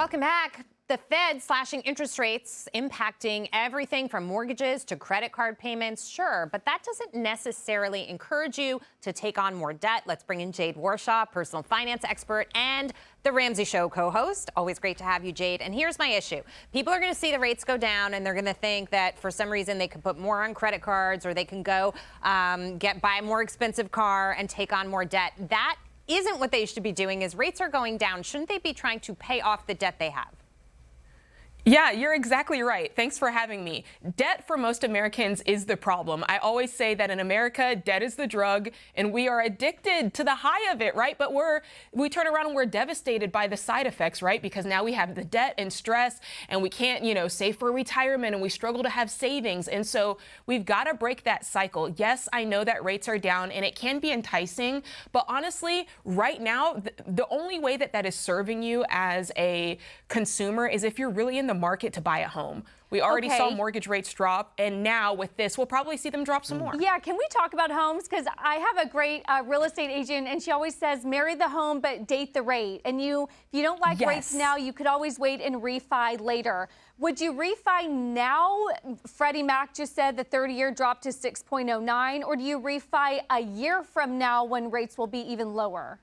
Welcome back. The Fed slashing interest rates impacting everything from mortgages to credit card payments, sure, but that doesn't necessarily encourage you to take on more debt. Let's bring in Jade Warshaw, personal finance expert and the Ramsey Show co-host. Always great to have you, Jade. And here's my issue. People are going to see the rates go down and they're going to think that for some reason they can put more on credit cards or they can go buy a more expensive car and take on more debt. That isn't what they should be doing. As rates are going down, shouldn't they be trying to pay off the debt they have? Yeah, you're exactly right. Thanks for having me. Debt for most Americans is the problem. I always say that in America, debt is the drug, and we are addicted to the high of it, right? But we turn around and we're devastated by the side effects, right? Because now we have the debt and stress, and we can't, save for retirement, and we struggle to have savings. And so we've got to break that cycle. Yes, I know that rates are down, and it can be enticing, but honestly, right now, the only way that that is serving you as a consumer is if you're really in the market to buy a home. We already saw mortgage rates drop, and now with this, we'll probably see them drop some more. Yeah, can we talk about homes? Because I have a great real estate agent, and she always says, marry the home, but date the rate. And if you don't like rates now, you could always wait and refi later. Would you refi now? Freddie Mac just said the 30-year dropped to 6.09, or do you refi a year from now when rates will be even lower?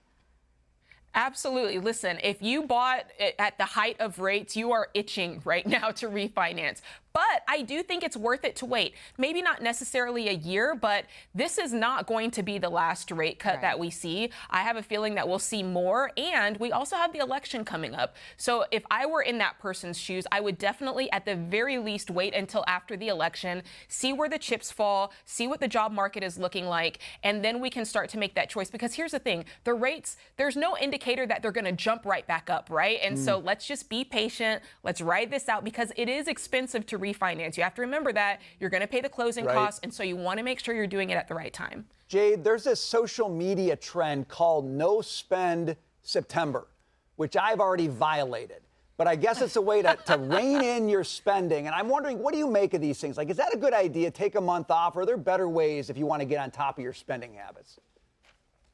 Absolutely. Listen, if you bought at the height of rates, you are itching right now to refinance. But I do think it's worth it to wait. Maybe not necessarily a year, but this is not going to be the last rate cut that we see. I have a feeling that we'll see more, and we also have the election coming up. So if I were in that person's shoes, I would definitely at the very least wait until after the election, see where the chips fall, see what the job market is looking like, and then we can start to make that choice. Because here's the thing, the rates, there's no indicator that they're going to jump right back up, right? And so let's just be patient. Let's ride this out because it is expensive to refinance. You have to remember that you're going to pay the closing costs, and so you want to make sure you're doing it at the right time. Jade, there's this social media trend called No Spend September, which I've already violated. But I guess it's a way to rein in your spending. And I'm wondering, what do you make of these things? Like, is that a good idea? Take a month off? Or are there better ways if you want to get on top of your spending habits?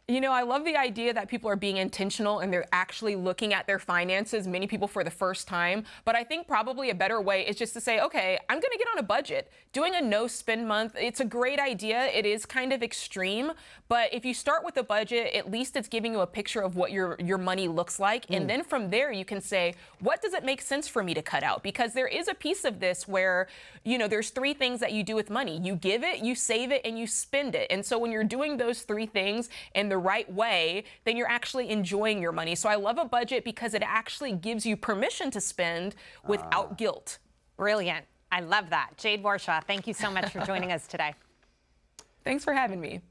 I love the idea that people are being intentional and they're actually looking at their finances, many people for the first time. But I think probably a better way is just to say, okay, I'm going to get on a budget. Doing a no spend month, it's a great idea. It is kind of extreme. But if you start with a budget, at least it's giving you a picture of what your money looks like. And then from there, you can say, what does it make sense for me to cut out? Because there is a piece of this where, there's three things that you do with money. You give it, you save it, and you spend it. And so when you're doing those three things and the right way, then you're actually enjoying your money. So I love a budget because it actually gives you permission to spend without guilt. Brilliant. I love that. Jade Warshaw, thank you so much for joining us today. Thanks for having me.